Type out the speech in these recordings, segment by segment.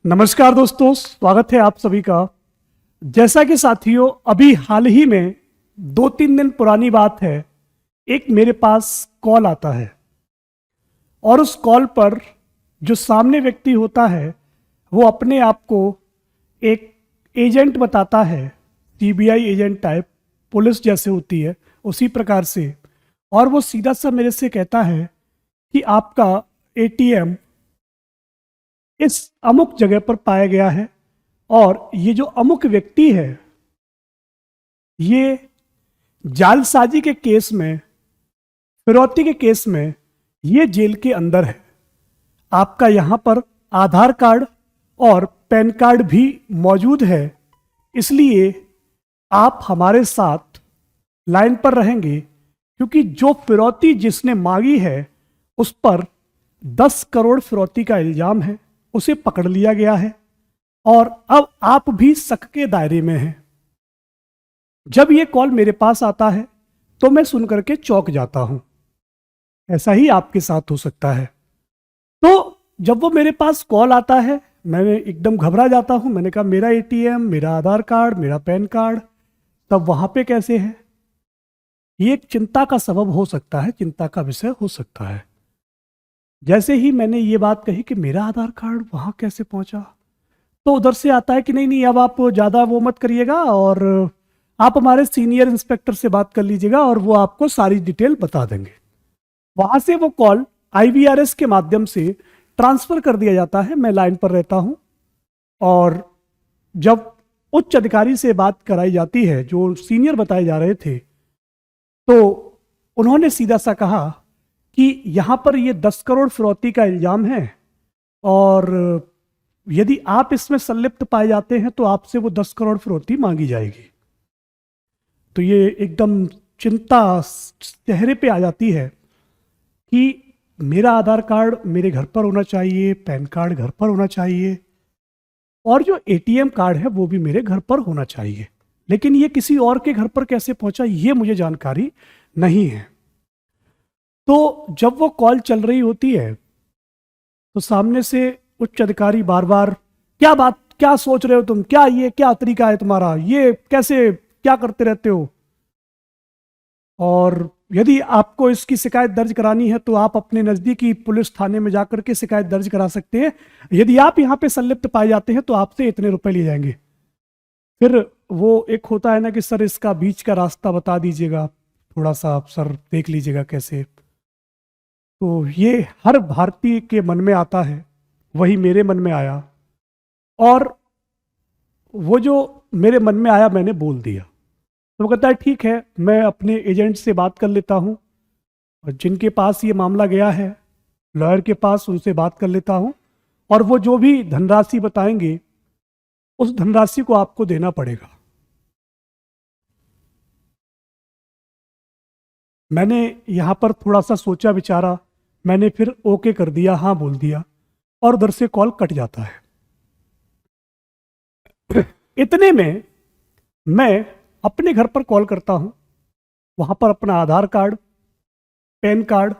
नमस्कार दोस्तों, स्वागत है आप सभी का। जैसा कि साथियों, अभी हाल ही में 2-3 दिन पुरानी बात है, एक मेरे पास कॉल आता है और उस कॉल पर जो सामने व्यक्ति होता है वो अपने आप को एक एजेंट बताता है, सीबीआई एजेंट टाइप, पुलिस जैसे होती है उसी प्रकार से। और वो सीधा सा मेरे से कहता है कि आपका एटीएम इस अमुक जगह पर पाया गया है और ये जो अमुक व्यक्ति है ये जालसाजी के केस में, फिरौती के केस में ये जेल के अंदर है। आपका यहाँ पर आधार कार्ड और पैन कार्ड भी मौजूद है, इसलिए आप हमारे साथ लाइन पर रहेंगे, क्योंकि जो फिरौती जिसने मांगी है उस पर 10 करोड़ फिरौती का इल्जाम है, उसे पकड़ लिया गया है और अब आप भी शक के दायरे में हैं। जब ये कॉल मेरे पास आता है तो मैं सुनकर के चौंक जाता हूं। ऐसा ही आपके साथ हो सकता है। तो जब वो मेरे पास कॉल आता है मैं एकदम घबरा जाता हूं। मैंने कहा मेरा एटीएम, मेरा आधार कार्ड, मेरा पैन कार्ड तब वहां पे कैसे है? ये एक चिंता का सबब हो सकता है, चिंता का विषय हो सकता है। जैसे ही मैंने ये बात कही कि मेरा आधार कार्ड वहां कैसे पहुंचा, तो उधर से आता है कि नहीं नहीं, अब आप ज़्यादा वो मत करिएगा और आप हमारे सीनियर इंस्पेक्टर से बात कर लीजिएगा और वो आपको सारी डिटेल बता देंगे। वहां से वो कॉल आईवीआरएस के माध्यम से ट्रांसफर कर दिया जाता है। मैं लाइन पर रहता हूं और जब उच्च अधिकारी से बात कराई जाती है, जो सीनियर बताए जा रहे थे, तो उन्होंने सीधा सा कहा कि यहाँ पर ये 10 करोड़ फिरौती का इल्जाम है और यदि आप इसमें संलिप्त पाए जाते हैं तो आपसे वो 10 करोड़ फिरौती मांगी जाएगी। तो ये एकदम चिंता चेहरे पे आ जाती है कि मेरा आधार कार्ड मेरे घर पर होना चाहिए, पैन कार्ड घर पर होना चाहिए और जो एटीएम कार्ड है वो भी मेरे घर पर होना चाहिए, लेकिन ये किसी और के घर पर कैसे पहुंचा ये मुझे जानकारी नहीं है। तो जब वो कॉल चल रही होती है तो सामने से उच्च अधिकारी बार बार क्या बात, क्या सोच रहे हो तुम, क्या ये क्या तरीका है तुम्हारा, ये कैसे क्या करते रहते हो, और यदि आपको इसकी शिकायत दर्ज करानी है तो आप अपने नजदीकी पुलिस थाने में जाकर के शिकायत दर्ज करा सकते हैं। यदि आप यहाँ पे संलिप्त पाए जाते हैं तो आपसे इतने रुपए लिए जाएंगे। फिर वो एक होता है ना कि सर इसका बीच का रास्ता बता दीजिएगा, थोड़ा सा आप सर देख लीजिएगा कैसे। तो ये हर भारतीय के मन में आता है, वही मेरे मन में आया और वो जो मेरे मन में आया मैंने बोल दिया। तो वो कहता है ठीक है, मैं अपने एजेंट से बात कर लेता हूँ और जिनके पास ये मामला गया है लॉयर के पास, उनसे बात कर लेता हूँ और वो जो भी धनराशि बताएंगे उस धनराशि को आपको देना पड़ेगा। मैंने यहाँ पर थोड़ा सा सोचा विचारा, मैंने फिर ओके कर दिया, हाँ बोल दिया और उधर से कॉल कट जाता है। इतने में मैं अपने घर पर कॉल करता हूं, वहां पर अपना आधार कार्ड, पैन कार्ड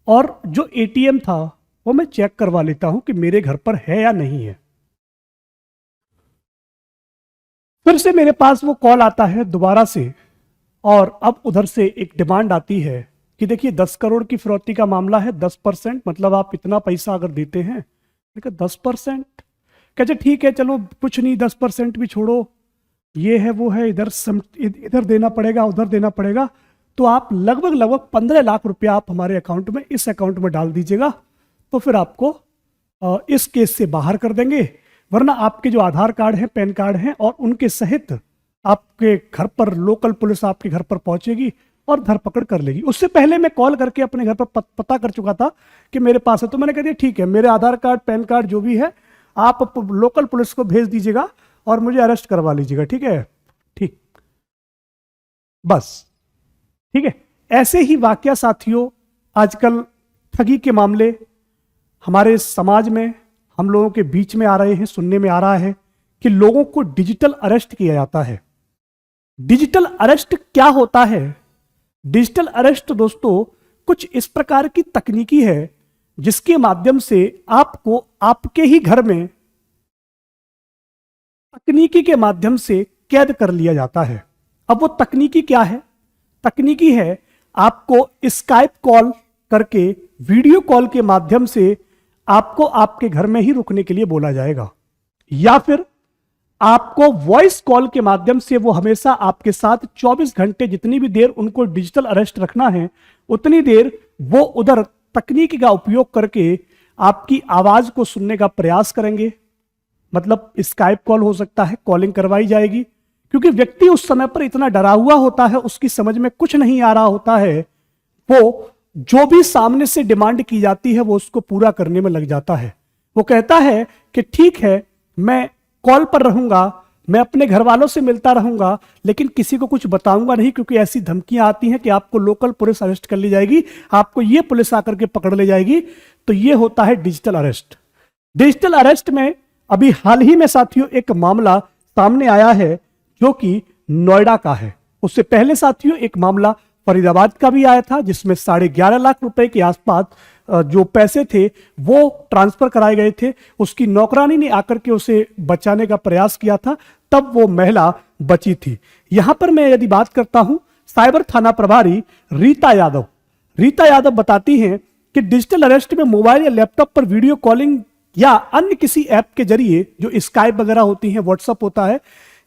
और जो एटीएम था वो मैं चेक करवा लेता हूं कि मेरे घर पर है या नहीं है। फिर से मेरे पास वो कॉल आता है दोबारा से और अब उधर से एक डिमांड आती है कि देखिए 10 करोड़ की फिरौती का मामला है, 10% मतलब आप इतना पैसा अगर देते हैं। देखिए 10%, कहते ठीक है चलो कुछ नहीं, 10% भी छोड़ो, ये है वो है, इधर देना पड़ेगा उधर देना पड़ेगा, तो आप लगभग 15 लाख रुपया आप हमारे अकाउंट में, इस अकाउंट में डाल दीजिएगा, तो फिर आपको इस केस से बाहर कर देंगे, वरना आपके जो आधार कार्ड हैं, पैन कार्ड हैं और उनके सहित आपके घर पर लोकल पुलिस आपके घर पर पहुंचेगी और धरपकड़ कर लेगी। उससे पहले मैं कॉल करके अपने घर पर पता कर चुका था कि मेरे पास है, तो मैंने कह दिया ठीक है, मेरे आधार कार्ड पैन कार्ड जो भी है आप लोकल पुलिस को भेज दीजिएगा और मुझे अरेस्ट करवा लीजिएगा, ठीक है, ठीक, बस ठीक है। ऐसे ही वाकया साथियों आजकल ठगी के मामले हमारे समाज में हम लोगों के बीच में आ रहे हैं, सुनने में आ रहा है कि लोगों को डिजिटल अरेस्ट किया जाता है। डिजिटल अरेस्ट क्या होता है? डिजिटल अरेस्ट दोस्तों कुछ इस प्रकार की तकनीकी है जिसके माध्यम से आपको आपके ही घर में तकनीकी के माध्यम से कैद कर लिया जाता है। अब वो तकनीकी क्या है? तकनीकी है आपको स्काइप कॉल करके, वीडियो कॉल के माध्यम से आपको आपके घर में ही रुकने के लिए बोला जाएगा, या फिर आपको वॉइस कॉल के माध्यम से वो हमेशा आपके साथ 24 घंटे, जितनी भी देर उनको डिजिटल अरेस्ट रखना है उतनी देर वो उधर तकनीकी का उपयोग करके आपकी आवाज को सुनने का प्रयास करेंगे। मतलब स्काइप कॉल हो सकता है, कॉलिंग करवाई जाएगी, क्योंकि व्यक्ति उस समय पर इतना डरा हुआ होता है, उसकी समझ में कुछ नहीं आ रहा होता है, वो जो भी सामने से डिमांड की जाती है वो उसको पूरा करने में लग जाता है। वो कहता है कि ठीक है, मैं कॉल पर रहूंगा, मैं अपने घर वालों से मिलता रहूंगा, लेकिन किसी को कुछ बताऊंगा नहीं, क्योंकि ऐसी धमकियां आती हैं कि आपको लोकल पुलिस अरेस्ट कर ली जाएगी, आपको ये पुलिस आकर के पकड़ ले जाएगी। तो ये होता है डिजिटल अरेस्ट। डिजिटल अरेस्ट में अभी हाल ही में साथियों एक मामला सामने आया है जो कि नोएडा का है। उससे पहले साथियों एक मामला फरीदाबाद का भी आया था, जिसमें 11.5 लाख रुपए के आसपास जो पैसे थे वो ट्रांसफर कराए गए थे। उसकी नौकरानी ने आकर के उसे बचाने का प्रयास किया था, तब वो महिला बची थी। यहां पर मैं यदि बात करता हूं साइबर थाना प्रभारी रीता यादव बताती हैं कि डिजिटल अरेस्ट में मोबाइल या लैपटॉप पर वीडियो कॉलिंग या अन्य किसी ऐप के जरिए, जो स्काइप वगैरह होती है, व्हाट्सएप होता है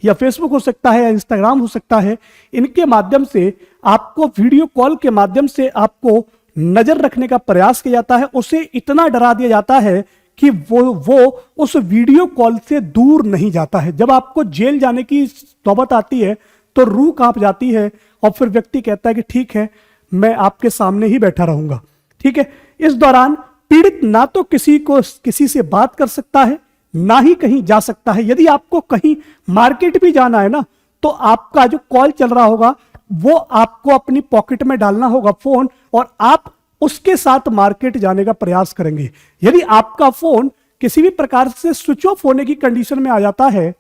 या फेसबुक हो सकता है या इंस्टाग्राम हो सकता है, इनके माध्यम से आपको वीडियो कॉल के माध्यम से आपको नजर रखने का प्रयास किया जाता है। उसे इतना डरा दिया जाता है कि वो उस वीडियो कॉल से दूर नहीं जाता है। जब आपको जेल जाने की नौबत आती है तो रूह कांप जाती है और फिर व्यक्ति कहता है कि ठीक है, मैं आपके सामने ही बैठा रहूंगा। ठीक है, इस दौरान पीड़ित ना तो किसी से बात कर सकता है, ना ही कहीं जा सकता है। यदि आपको कहीं मार्केट भी जाना है ना, तो आपका जो कॉल चल रहा होगा वो आपको अपनी पॉकेट में डालना होगा फोन, और आप उसके साथ मार्केट जाने का प्रयास करेंगे। यदि आपका फोन किसी भी प्रकार से स्विच ऑफ होने की कंडीशन में आ जाता है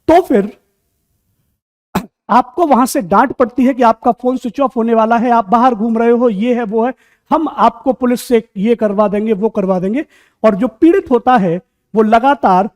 तो फिर आपको वहां से डांट पड़ती है कि आपका फोन स्विच ऑफ होने वाला है, आप बाहर घूम रहे हो, ये है वो है, हम आपको पुलिस से ये करवा देंगे, वो करवा देंगे। और जो पीड़ित होता है वो लगातार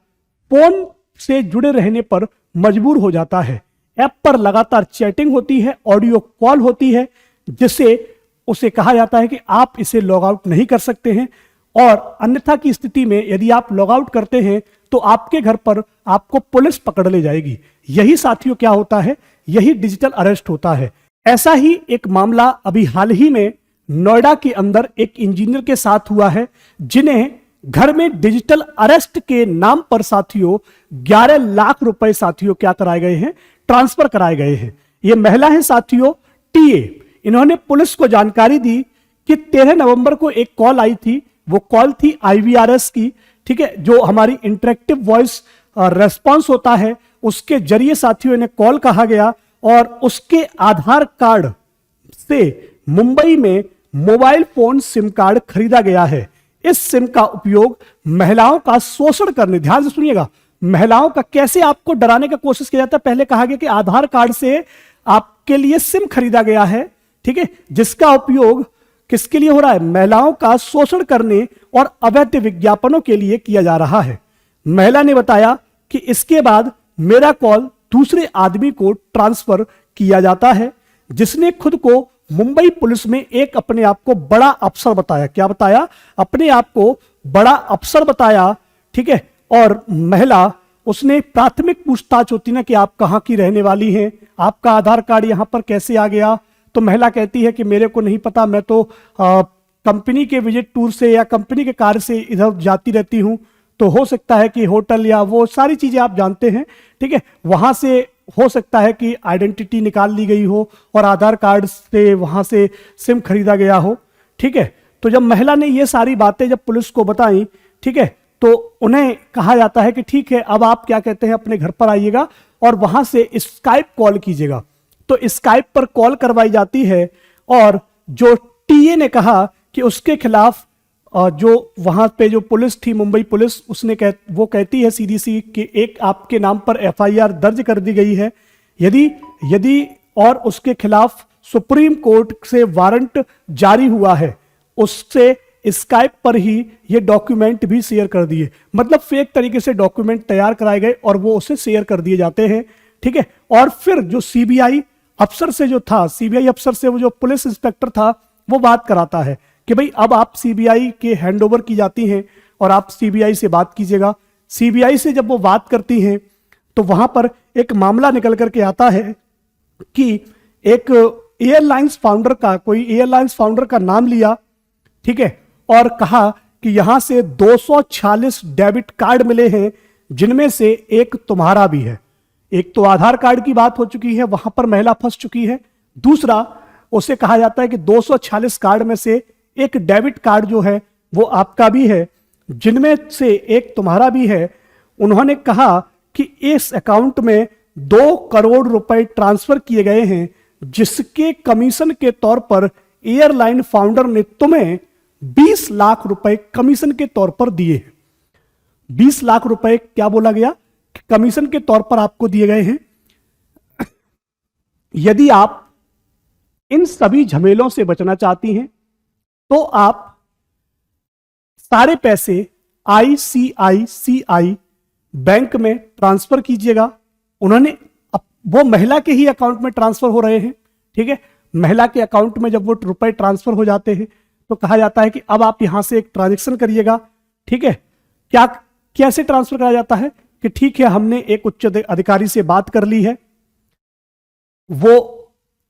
फोन से जुड़े रहने पर मजबूर हो जाता है। ऐप पर लगातार चैटिंग होती है, ऑडियो कॉल होती है, जिससे उसे कहा जाता है कि आप इसे लॉग आउट नहीं कर सकते हैं, और अन्यथा की स्थिति में यदि आप लॉग आउट करते हैं तो आपके घर पर आपको पुलिस पकड़ ले जाएगी। यही साथियों क्या होता है, यही डिजिटल अरेस्ट होता है। ऐसा ही एक मामला अभी हाल ही में नोएडा के अंदर एक इंजीनियर के साथ हुआ है, जिन्हें घर में डिजिटल अरेस्ट के नाम पर साथियों 11 लाख रुपए साथियों क्या कराए गए हैं, ट्रांसफर कराए गए हैं। ये महिला है साथियों टीए। इन्होंने पुलिस को जानकारी दी कि 13 नवंबर को एक कॉल आई थी, वो कॉल थी IVRS की, ठीक है, जो हमारी इंटरेक्टिव वॉइस रेस्पॉन्स होता है, उसके जरिए साथियों इन्हें कॉल कहा गया, और उसके आधार कार्ड से मुंबई में मोबाइल फोन सिम कार्ड खरीदा गया है। इस सिम का उपयोग महिलाओं का शोषण करने, ध्यान से सुनिएगा, महिलाओं का कैसे आपको डराने का कोशिश किया जाता है। पहले कहा गया कि आधार कार्ड से आपके लिए सिम खरीदा गया है, ठीक है, जिसका उपयोग किसके लिए हो रहा है, महिलाओं का शोषण करने और अवैध विज्ञापनों के लिए किया जा रहा है। महिला ने बताया कि इसके बाद मेरा कॉल दूसरे आदमी को ट्रांसफर किया जाता है, जिसने खुद को मुंबई पुलिस में एक अपने आप को बड़ा अफसर बताया। क्या बताया? अपने आप को बड़ा अफसर बताया, ठीक है। और महिला, उसने प्राथमिक पूछताछ होती ना कि आप कहां की रहने वाली हैं, आपका आधार कार्ड यहां पर कैसे आ गया, तो महिला कहती है कि मेरे को नहीं पता, मैं तो कंपनी के विजिट टूर से या कंपनी के कार्य से इधर जाती रहती हूं, तो हो सकता है कि होटल या वो सारी चीजें आप जानते हैं, ठीक है, वहां से हो सकता है कि आइडेंटिटी निकाल ली गई हो और आधार कार्ड से वहां से सिम खरीदा गया हो, ठीक है। तो जब महिला ने ये सारी बातें जब पुलिस को बताई, ठीक है, तो उन्हें कहा जाता है कि ठीक है, अब आप क्या कहते हैं, अपने घर पर आइएगा और वहां से स्काइप कॉल कीजिएगा। तो स्काइप पर कॉल करवाई जाती है, और जो टीए ने कहा कि उसके खिलाफ जो वहां पे जो पुलिस थी, मुंबई पुलिस, उसने वो कहती है सीधी सी कि एक आपके नाम पर FIR दर्ज कर दी गई है, यदि और उसके खिलाफ सुप्रीम कोर्ट से वारंट जारी हुआ है, उससे स्काइप पर ही ये डॉक्यूमेंट भी शेयर कर दिए, मतलब फेक तरीके से डॉक्यूमेंट तैयार कराए गए और वो उसे शेयर कर दिए जाते हैं। ठीक है, और फिर जो सीबीआई अफसर से जो था, सीबीआई अफसर से वो जो पुलिस इंस्पेक्टर था, वो बात कराता है कि भाई अब आप सीबीआई के हैंडओवर की जाती हैं और आप सीबीआई से बात कीजिएगा। सीबीआई से जब वो बात करती हैं तो वहां पर एक मामला निकल करके आता है कि एक एयरलाइंस फाउंडर का, कोई एयरलाइंस फाउंडर का नाम लिया, ठीक है, और कहा कि यहां से 246 डेबिट कार्ड मिले हैं, जिनमें से एक तुम्हारा भी है। एक तो आधार कार्ड की बात हो चुकी है, वहां पर महिला फंस चुकी है। दूसरा, उसे कहा जाता है कि 246 कार्ड में से एक डेबिट कार्ड जो है वो आपका भी है, जिनमें से एक तुम्हारा भी है। उन्होंने कहा कि इस अकाउंट में 2 करोड़ रुपए ट्रांसफर किए गए हैं, जिसके कमीशन के तौर पर एयरलाइन फाउंडर ने तुम्हें 20 लाख रुपए कमीशन के तौर पर दिए। 20 लाख रुपए क्या बोला गया? कमीशन के तौर पर आपको दिए गए हैं। यदि आप इन सभी झमेलों से बचना चाहती हैं तो आप सारे पैसे ICICI बैंक में ट्रांसफर कीजिएगा। उन्होंने वो महिला के ही अकाउंट में ट्रांसफर हो रहे हैं। ठीक है, महिला के अकाउंट में जब वो रुपए ट्रांसफर हो जाते हैं तो कहा जाता है कि अब आप यहां से एक ट्रांजैक्शन करिएगा। ठीक है, क्या कैसे ट्रांसफर करा जाता है कि ठीक है, हमने एक उच्च अधिकारी से बात कर ली है, वो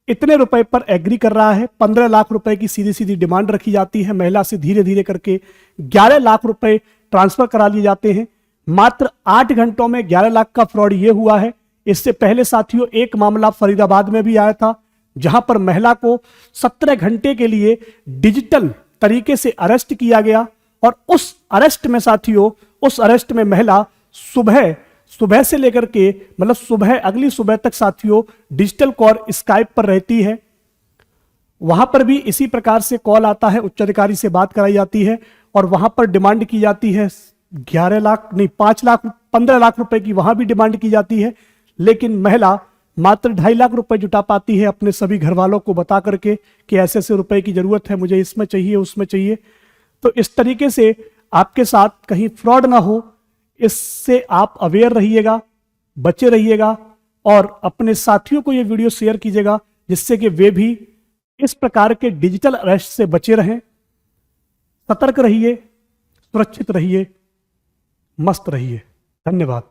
इतने रुपए पर एग्री कर रहा है। 15 लाख रुपए की सीधी सीधी डिमांड रखी जाती है। महिला से धीरे धीरे करके 11 लाख रुपए ट्रांसफर करा लिए जाते हैं। मात्र 8 घंटों में 11 लाख का फ्रॉड यह हुआ है। इससे पहले साथियों एक मामला फरीदाबाद में भी आया था, जहां पर महिला को 17 घंटे के लिए डिजिटल तरीके से अरेस्ट किया गया और उस अरेस्ट में साथियों, उस अरेस्ट में महिला सुबह से लेकर के मतलब सुबह, अगली सुबह तक साथियों डिजिटल कॉल स्काइप पर रहती है। वहां पर भी इसी प्रकार से कॉल आता है, उच्च अधिकारी से बात कराई जाती है और वहां पर डिमांड की जाती है 11 लाख नहीं 5 लाख 15 लाख रुपए की, वहां भी डिमांड की जाती है। लेकिन महिला मात्र 2.5 लाख रुपए जुटा पाती है अपने सभी घर वालों को बता करके कि ऐसे ऐसे रुपए की जरूरत है, मुझे इसमें चाहिए उसमें चाहिए। तो इस तरीके से आपके साथ कहीं फ्रॉड ना हो, इससे आप अवेयर रहिएगा, बचे रहिएगा और अपने साथियों को ये वीडियो शेयर कीजिएगा, जिससे कि वे भी इस प्रकार के डिजिटल अरेस्ट से बचे रहें। सतर्क रहिए, सुरक्षित रहिए, मस्त रहिए। धन्यवाद।